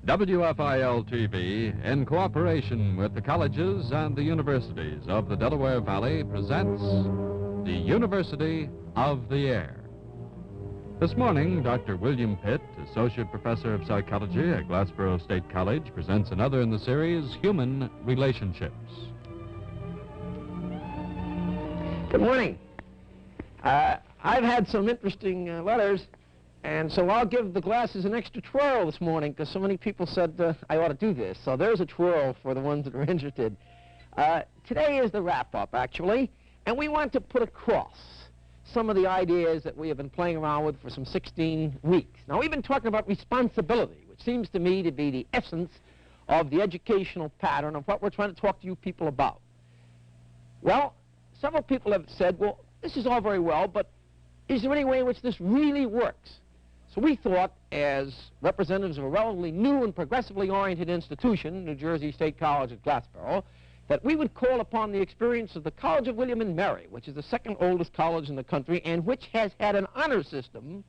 WFIL-TV, in cooperation with the colleges and the universities of the Delaware Valley, presents the University of the Air. This morning, Dr. William Pitt, Associate Professor of Psychology at Glassboro State College, presents another in the series, Human Relationships. Good morning. I've had some interesting letters, and so I'll give the glasses an extra twirl this morning because so many people said I ought to do this. So there's a twirl for the ones that are interested. Today is the wrap-up, actually, and we want to put across some of the ideas that we have been playing around with for some 16 weeks. Now, we've been talking about responsibility, which seems to me to be the essence of the educational pattern of what we're trying to talk to you people about. Well, several people have said, well, this is all very well, but is there any way in which this really works? So we thought, as representatives of a relatively new and progressively oriented institution, New Jersey State College at Glassboro, that we would call upon the experience of the College of William and Mary, which is the second oldest college in the country and which has had an honor system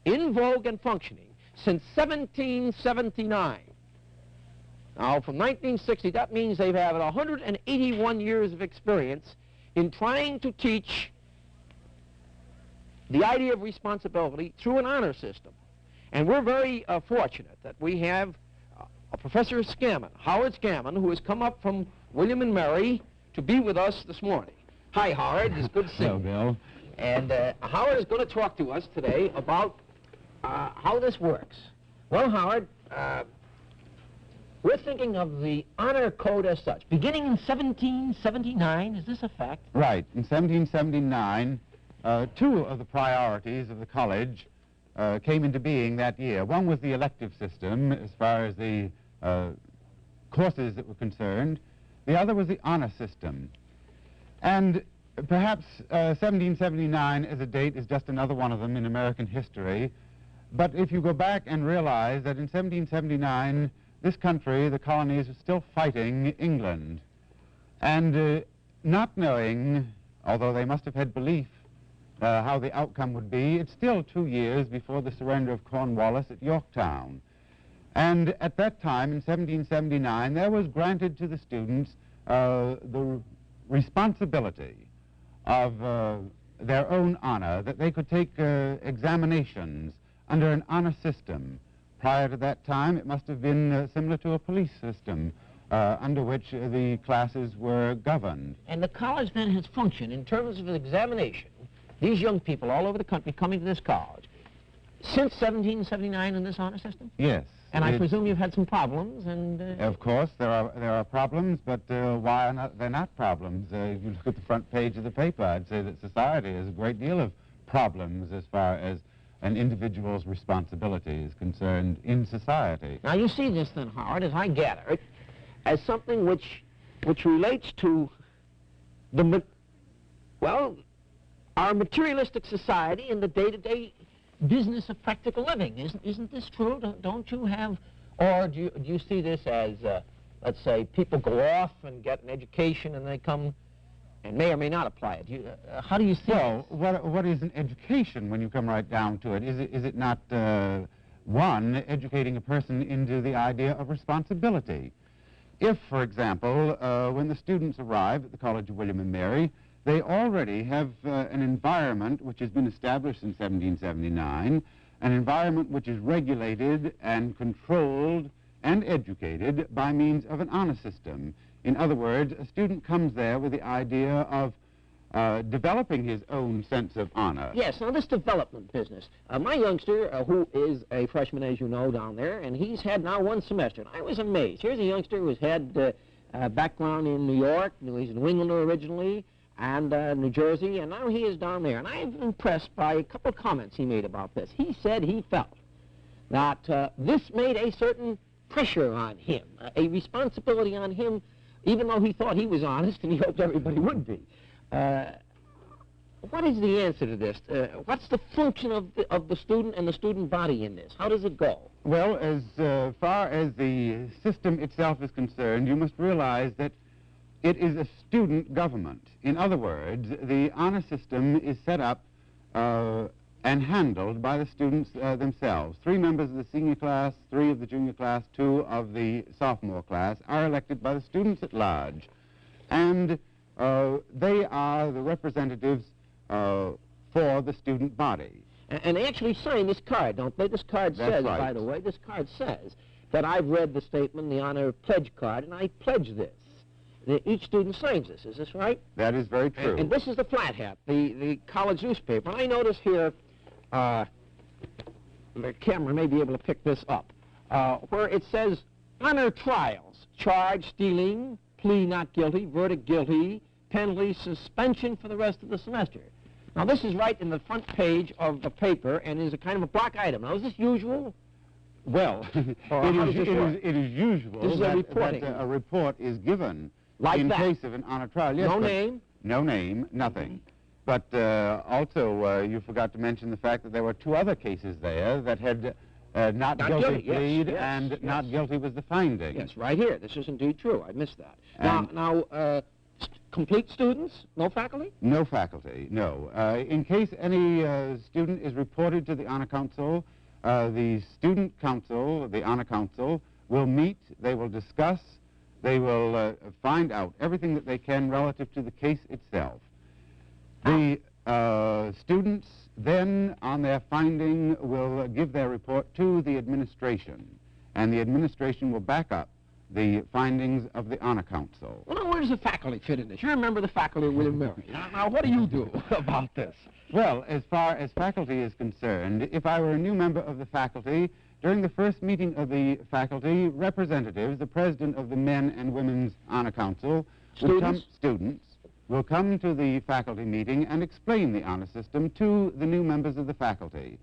in vogue and functioning since 1779. Now, from 1960, that means they've had 181 years of experience in trying to teach the idea of responsibility through an honor system. And we're very fortunate that we have a Professor Scammon, Howard Scammon, who has come up from William and Mary to be with us this morning. Hi, Howard. It's good to see you. Hello, Bill. And Howard is going to talk to us today about how this works. Well, Howard, we're thinking of the honor code as such. Beginning in 1779, is this a fact? Right. In 1779, two of the priorities of the college came into being that year. One was the elective system, as far as the courses that were concerned. The other was the honor system. And perhaps 1779 as a date is just another one of them in American history. But if you go back and realize that in 1779, this country, the colonies, was still fighting England. And not knowing, although they must have had belief, how the outcome would be, it's still 2 years before the surrender of Cornwallis at Yorktown. And at that time, in 1779, there was granted to the students the responsibility of their own honor, that they could take examinations under an honor system. Prior to that time, it must have been similar to a police system under which the classes were governed. And the college then has functioned in terms of an examination. These young people all over the country coming to this college since 1779 in this honor system? Yes. And I presume you've had some problems, and... Of course, there are problems, but why are not, they're not problems? If you look at the front page of the paper, I'd say that society has a great deal of problems as far as an individual's responsibility is concerned in society. Now, you see this then, Howard, as I gather it, as something which relates to the, well, our materialistic society and the day-to-day business of practical living. Isn't this true? Don't you have, or do you see this as, let's say, people go off and get an education and they come and may or may not apply it? How do you see Well, what is an education when you come right down to it? Is it not, one, educating a person into the idea of responsibility? If, for example, when the students arrive at the College of William and Mary, they already have an environment which has been established in 1779, an environment which is regulated and controlled and educated by means of an honor system. In other words, a student comes there with the idea of developing his own sense of honor. Yes, now this development business. My youngster, who is a freshman, as you know, down there, and he's had now one semester, and I was amazed. Here's a youngster who's had background in New York, he's a New Englander originally, and New Jersey, and now he is down there. And I'm impressed by a couple of comments he made about this. He said he felt that this made a certain pressure on him, a responsibility on him, even though he thought he was honest and he hoped everybody would be. What is the answer to this? What's the function of the student and the student body in this? How does it go? Well, as far as the system itself is concerned, you must realize that it is a student government. In other words, the honor system is set up and handled by the students themselves. 3 members of the senior class, 3 of the junior class, 2 of the sophomore class are elected by the students at large. And they are the representatives for the student body. And they actually sign this card, don't they? This card That's says, right. by the way, this card says that I've read the statement, the honor pledge card, and I pledge this. Each student signs this. Is this right? That is very true. And this is the Flat Hat, the college newspaper. And I notice here, the camera may be able to pick this up, where it says honor trials, charge stealing, plea not guilty, verdict guilty, penalty suspension for the rest of the semester. Now, this is right in the front page of the paper and is a kind of a block item. Now, is this usual? Well, it is usual This is that a report is given like in that. case of an honor trial. Yes, No name? No name, nothing. But also, you forgot to mention the fact that there were 2 other cases there that had not guilty plead, and not guilty was the finding. Yes, right here. This is indeed true. I missed that. And Now, complete students? No faculty? No faculty, no. In case any student is reported to the Honor Council, the Student Council, the Honor Council, will meet, they will discuss, they will find out everything that they can relative to the case itself. The students then, on their finding, will give their report to the administration, and the administration will back up the findings of the Honor Council. Well, now, where does the faculty fit in this? You remember the faculty at William Mary. Now, what do you do about this? Well, as far as faculty is concerned, if I were a new member of the faculty, during the first meeting of the faculty, representatives, the president of the Men and Women's Honor Council, students, will come to the faculty meeting and explain the honor system to the new members of the faculty.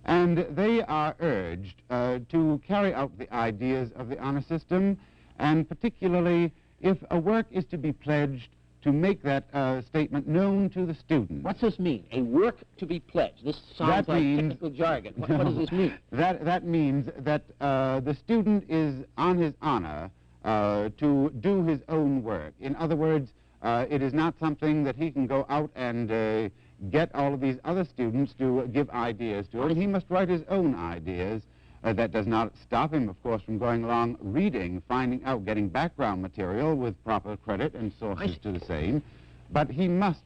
And they are urged to carry out the ideas of the honor system, and particularly if a work is to be pledged, to make that statement known to the students. What's this mean? A work to be pledged. This sounds like technical jargon. What does this mean? That means that the student is on his honor to do his own work. In other words, it is not something that he can go out and get all of these other students to give ideas to him. He must write his own ideas. That does not stop him, of course, from going along reading, finding out, getting background material with proper credit and sources to the same. But he must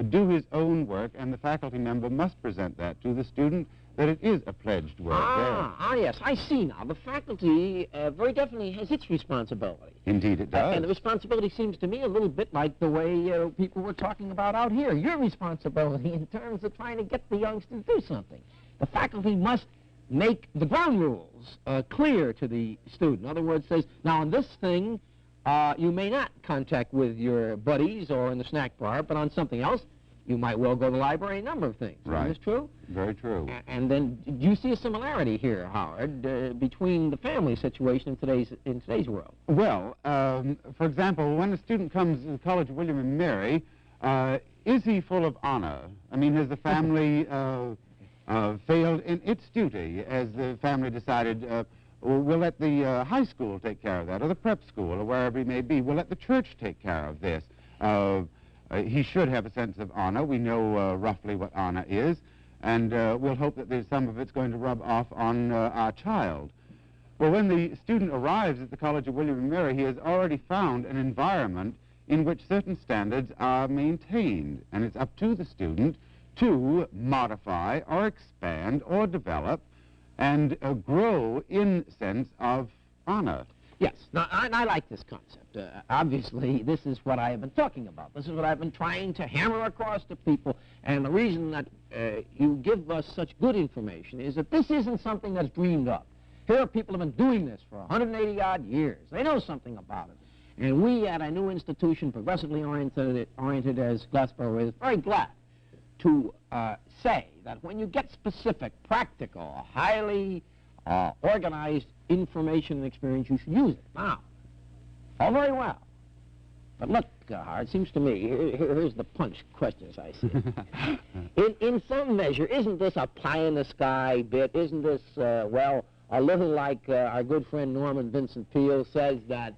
do his own work, and the faculty member must present that to the student, that it is a pledged work. Yes, I see now. The faculty very definitely has its responsibility. Indeed it does. And the responsibility seems to me a little bit like the way people were talking about out here. Your responsibility in terms of trying to get the youngsters to do something. The faculty must make the ground rules clear to the student. In other words, says, now on this thing, you may not contact with your buddies or in the snack bar, but on something else, you might well go to the library, a number of things. Right. Isn't this true? Very true. And then, do you see a similarity here, Howard, between the family situation in today's world? Well, for example, when a student comes to the College of William and Mary, is he full of honor? I mean, has the family failed in its duty, as the family decided, we'll let the high school take care of that, or the prep school, or wherever he may be. We'll let the church take care of this. He should have a sense of honor. We know roughly what honor is, and we'll hope that there's some of it's going to rub off on our child. Well, when the student arrives at the College of William and Mary, he has already found an environment in which certain standards are maintained, and it's up to the student to modify or expand or develop and grow in sense of honor. Yes. Now, I like this concept. Obviously, this is what I have been talking about. This is what I've been trying to hammer across to people. And the reason that you give us such good information is that this isn't something that's dreamed up. Here are people who have been doing this for 180-odd years. They know something about it. And we at a new institution, progressively oriented as Glassboro is, very glad to say that when you get specific, practical, highly organized information and experience, you should use it. Now, all very well. But look, Howard, it seems to me, here's the punch question as I see it. In some measure, isn't this a pie-in-the-sky bit? Isn't this, well, a little like our good friend Norman Vincent Peale says that,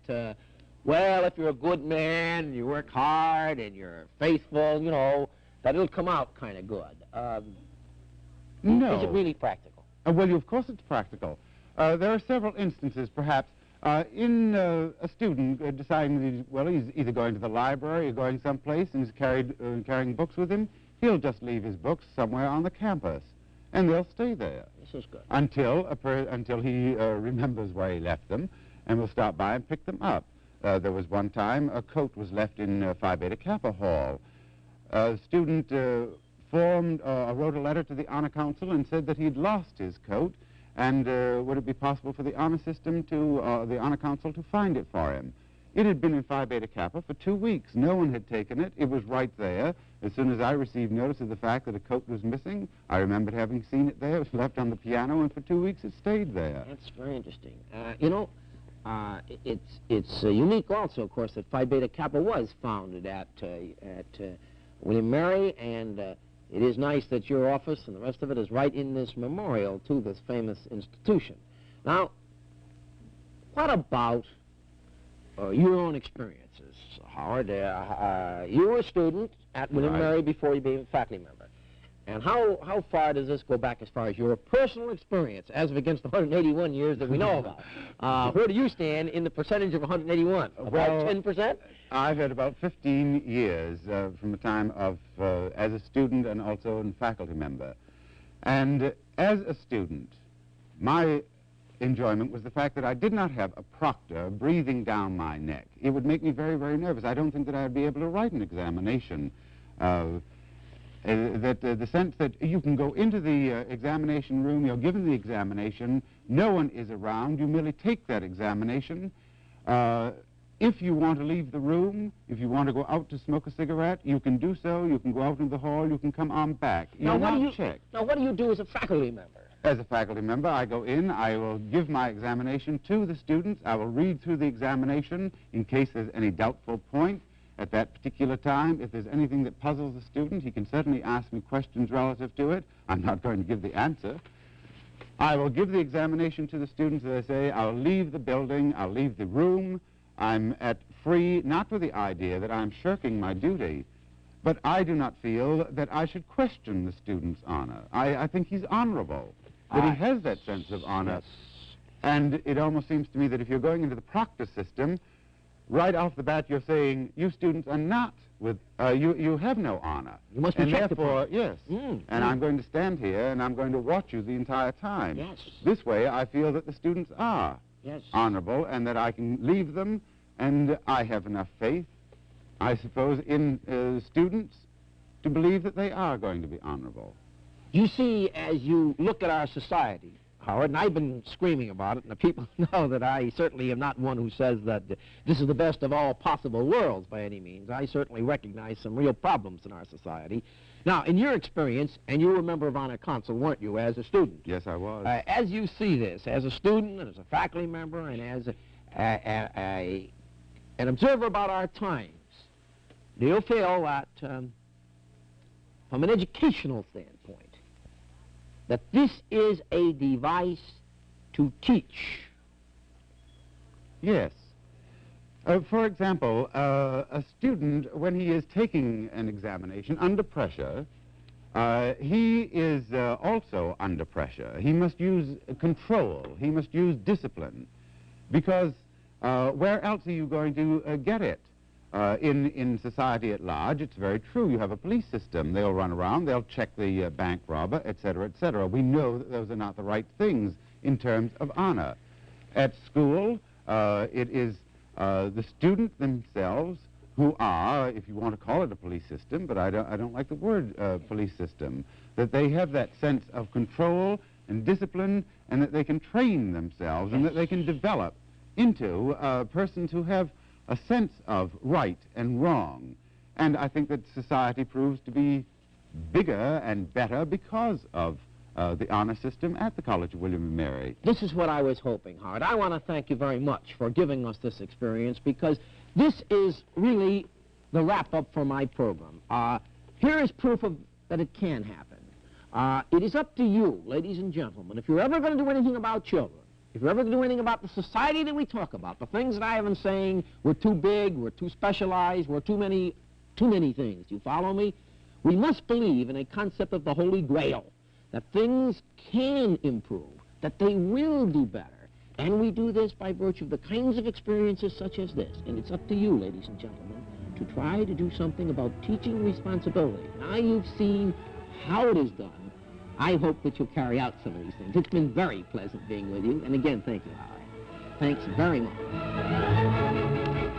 well, if you're a good man, and you work hard, and you're faithful, you know, that it'll come out kind of good. No. Is it really practical? Well, of course it's practical. There are several instances, perhaps, in a student deciding that he's either going to the library or going someplace and is carrying books with him. He'll just leave his books somewhere on the campus, and they'll stay there. This is good. Until he remembers where he left them, and will stop by and pick them up. There was one time a coat was left in Phi Beta Kappa Hall. A student wrote a letter to the Honor Council and said that he'd lost his coat, and would it be possible for the Honor System the Honor Council to find it for him. It had been in Phi Beta Kappa for 2 weeks. No one had taken it. It was right there. As soon as I received notice of the fact that a coat was missing, I remembered having seen it there. It was left on the piano, and for 2 weeks it stayed there. That's very interesting. You know, it's unique also, of course, that Phi Beta Kappa was founded at William Mary, and it is nice that your office and the rest of it is right in this memorial to this famous institution. Now, what about your own experiences, Howard? You were a student at William Mary before you became a faculty member. And how far does this go back as far as your personal experience, as of against the 181 years that we know about? Where do you stand in the percentage of 181? About 10%? I've had about 15 years from the time of as a student and also a faculty member. And as a student, my enjoyment was the fact that I did not have a proctor breathing down my neck. It would make me very, very nervous. I don't think that I would be able to write an examination. The sense that you can go into the examination room, you're given the examination, no one is around, you merely take that examination. If you want to leave the room, if you want to go out to smoke a cigarette, you can do so, you can go out into the hall, you can come on back. You're not checked. Now, what do you do as a faculty member? As a faculty member, I go in, I will give my examination to the students, I will read through the examination in case there's any doubtful point. At that particular time, if there's anything that puzzles the student, he can certainly ask me questions relative to it. I'm not going to give the answer. I will give the examination to the students, as I say. I'll leave the building, I'll leave the room. I'm at free, not with the idea that I'm shirking my duty, but I do not feel that I should question the student's honor. I think he's honorable, that he has that sense of honor. Yes. And it almost seems to me that if you're going into the proctor system, right off the bat, you're saying, you students are not with, you have no honor. You must be and checked therefore, upon. yes. And I'm going to stand here and I'm going to watch you the entire time. Yes. This way, I feel that the students are honorable and that I can leave them, and I have enough faith, I suppose, in students to believe that they are going to be honorable. You see, as you look at our society, Howard, and I've been screaming about it, and the people know that I certainly am not one who says that this is the best of all possible worlds by any means. I certainly recognize some real problems in our society. Now, in your experience, and you were a member of Honor Council, weren't you, as a student? Yes, I was. As you see this, as a student and as a faculty member and as an observer about our times, do you feel that, from an educational standpoint, that this is a device to teach? Yes. For example, a student, when he is taking an examination under pressure, he is also under pressure. He must use control. He must use discipline. Because where else are you going to get it? In society at large, it's very true. You have a police system. They'll run around, they'll check the bank robber, etc., etc. We know that those are not the right things in terms of honor. At school, it is the students themselves who are, if you want to call it a police system, but I don't like the word police system, that they have that sense of control and discipline, and that they can train themselves, and that they can develop into persons who have a sense of right and wrong. And I think that society proves to be bigger and better because of the honor system at the College of William and Mary. This is what I was hoping, Howard. I want to thank you very much for giving us this experience, because this is really the wrap-up for my program. Here is proof that it can happen. It is up to you, ladies and gentlemen, if you're ever going to do anything about children, if you're ever going to do anything about the society that we talk about, the things that I have been saying, we're too big, we're too specialized, we're too many things. Do you follow me? We must believe in a concept of the Holy Grail, that things can improve, that they will do better. And we do this by virtue of the kinds of experiences such as this. And it's up to you, ladies and gentlemen, to try to do something about teaching responsibility. Now you've seen how it is done. I hope that you'll carry out some of these things. It's been very pleasant being with you. And again, thank you, Howard. Thanks very much.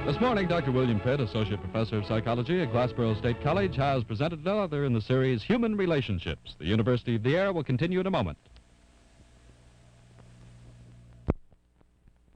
This morning, Dr. William Pitt, Associate Professor of Psychology at Glassboro State College, has presented another in the series Human Relationships. The University of the Air will continue in a moment.